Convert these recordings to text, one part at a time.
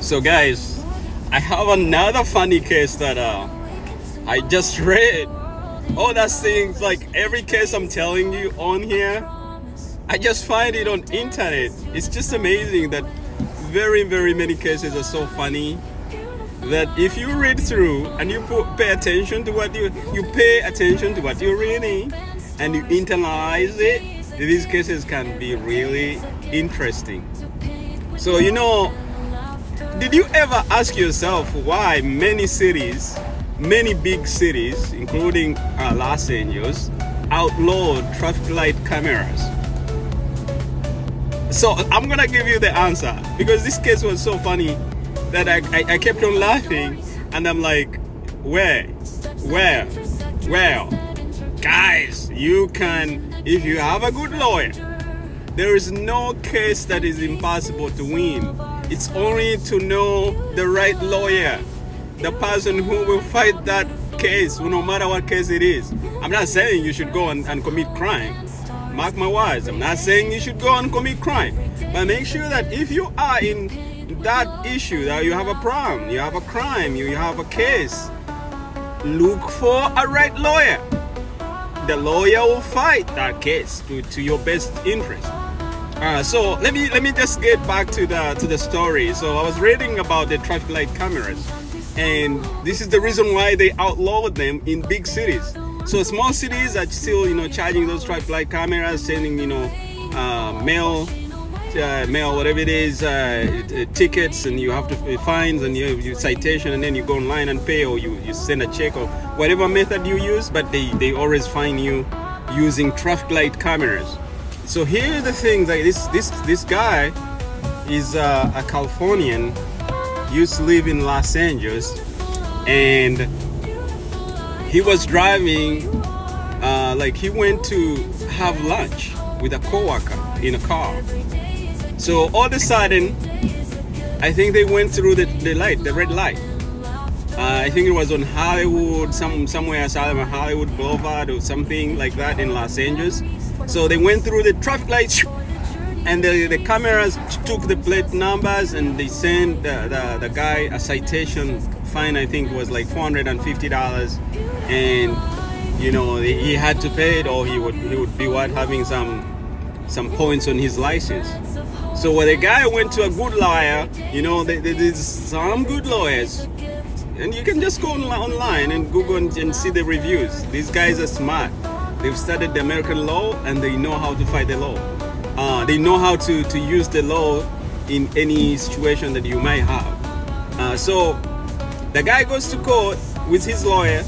So, guys, I have another funny case that I just read. All that things like every case I'm telling you on here, I just find it on internet. It's just amazing that very many cases are so funny that if you read through and you pay attention to what you pay attention to what you're reading and you internalize it, these cases can be really interesting. So did you ever ask yourself why many big cities, including Los Angeles, outlawed traffic light cameras? So I'm gonna give you the answer because this case was so funny that I kept on laughing, and I'm like, where? Well, guys, you can, if you have a good lawyer, there is no case that is impossible to win. It's only to know the right lawyer, the person who will fight that case, no matter what case it is. I'm not saying you should go and commit crime. Mark my words, I'm not saying you should go and commit crime. But make sure that if you are in that issue, that you have a problem, you have a crime, you have a case, look for a right lawyer. The lawyer will fight that case to your best interest. So let me just get back to the story. So I was reading about the traffic light cameras, and this is the reason why they outlawed them in big cities. So small cities are still charging those traffic light cameras, sending mail, whatever it is, tickets, and you have to pay fines, and you citation, and then you go online and pay, or you send a check, or whatever method you use, but they always fine you using traffic light cameras. So here are the things, like this guy is a Californian, used to live in Los Angeles, and he was driving, like he went to have lunch with a coworker in a car. So all of a sudden, I think they went through the red light. I think it was on Hollywood, somewhere south of Hollywood Boulevard or something like that in Los Angeles. So they went through the traffic lights, and the cameras took the plate numbers, and they sent the guy a citation fine. I think it was like $450, and he had to pay it, or he would be having some points on his license. So when the guy went to a good lawyer, there's some good lawyers, and you can just go online and Google and see the reviews. These guys are smart. They've studied the American law, and they know how to fight the law. They know how to use the law in any situation that you might have. So the guy goes to court with his lawyer,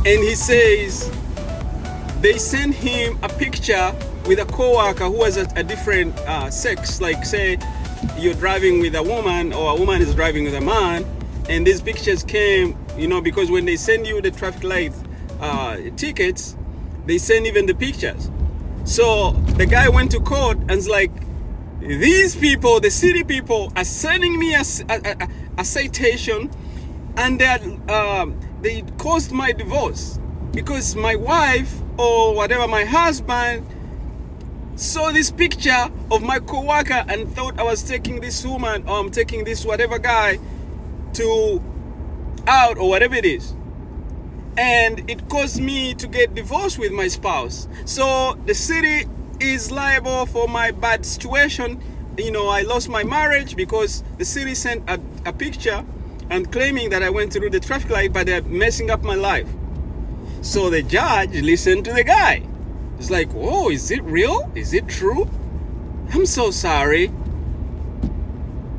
and he says they sent him a picture with a coworker who was a different sex. Like, say you're driving with a woman, or a woman is driving with a man, and these pictures came, because when they send you the traffic light tickets, they send even the pictures. So the guy went to court and's like, these people, the city people, are sending me a citation, and they caused my divorce because my wife, or whatever, my husband, saw this picture of my coworker and thought I was taking this woman, or I'm taking this whatever guy out, or whatever it is. And it caused me to get divorced with my spouse. So the city is liable for my bad situation. I lost my marriage because the city sent a picture and claiming that I went through the traffic light, but they're messing up my life. So the judge listened to the guy. It's like, whoa, is it real? Is it true? I'm so sorry.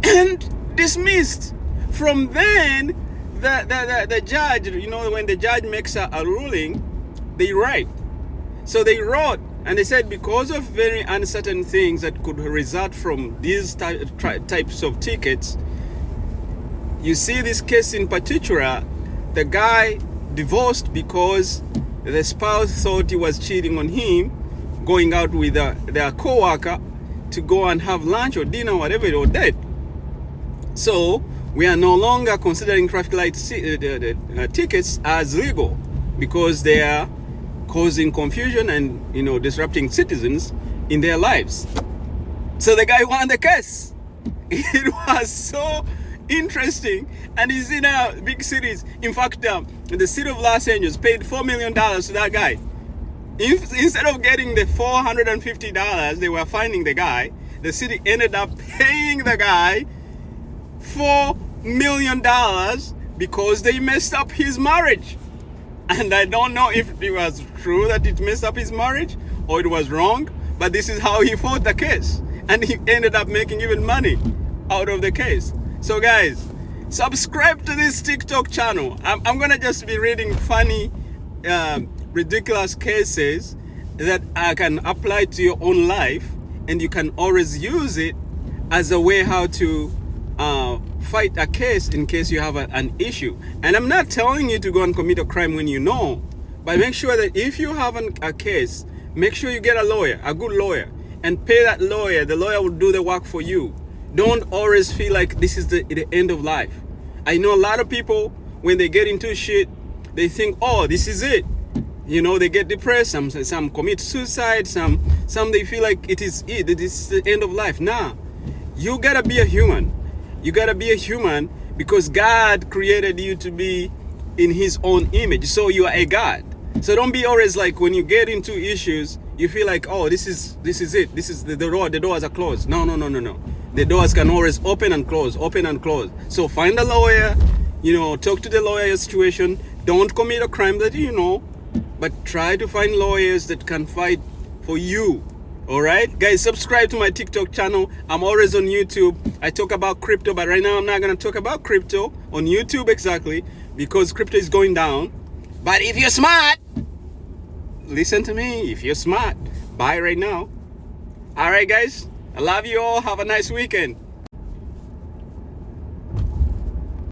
And dismissed. From then, the judge, when the judge makes a ruling, they write. So they wrote, and they said, because of very uncertain things that could result from these types of tickets, you see this case in particular, the guy divorced because the spouse thought he was cheating on him, going out with their co-worker to go and have lunch or dinner, whatever it was. So we are no longer considering traffic light tickets as legal because they are causing confusion and disrupting citizens in their lives. So the guy won the case. It was so interesting, and he's in big cities. In fact, the city of Los Angeles paid $4 million to that guy. Instead of getting the $450 they were finding the guy, the city ended up paying the guy $4 million because they messed up his marriage. And I don't know if it was true that it messed up his marriage or it was wrong, but this is how he fought the case. And he ended up making even money out of the case. So guys, subscribe to this TikTok channel. I'm gonna just be reading funny, ridiculous cases that I can apply to your own life, and you can always use it as a way how to fight a case in case you have an issue. And I'm not telling you to go and commit a crime when you know, but make sure that if you have a case, make sure you get a lawyer, a good lawyer, and pay that lawyer. The lawyer will do the work for you. Don't always feel like this is the end of life. I know a lot of people, when they get into shit, they think, oh, this is it. You know, they get depressed, some commit suicide, some they feel like it is the end of life. Nah, you gotta be a human. You gotta be a human because God created you to be in His own image. So you are a God. So don't be always like when you get into issues, you feel like, oh, this is it. This is the door. The doors are closed. No. The doors can always open and close. So find a lawyer. You know, talk to the lawyer your situation. Don't commit a crime that you know, but try to find lawyers that can fight for you. All right, guys, subscribe to my TikTok channel. I'm always on YouTube. I talk about crypto, but right now I'm not going to talk about crypto on YouTube exactly because crypto is going down. But if you're smart, listen to me. If you're smart, buy right now. All right, guys, I love you all. Have a nice weekend.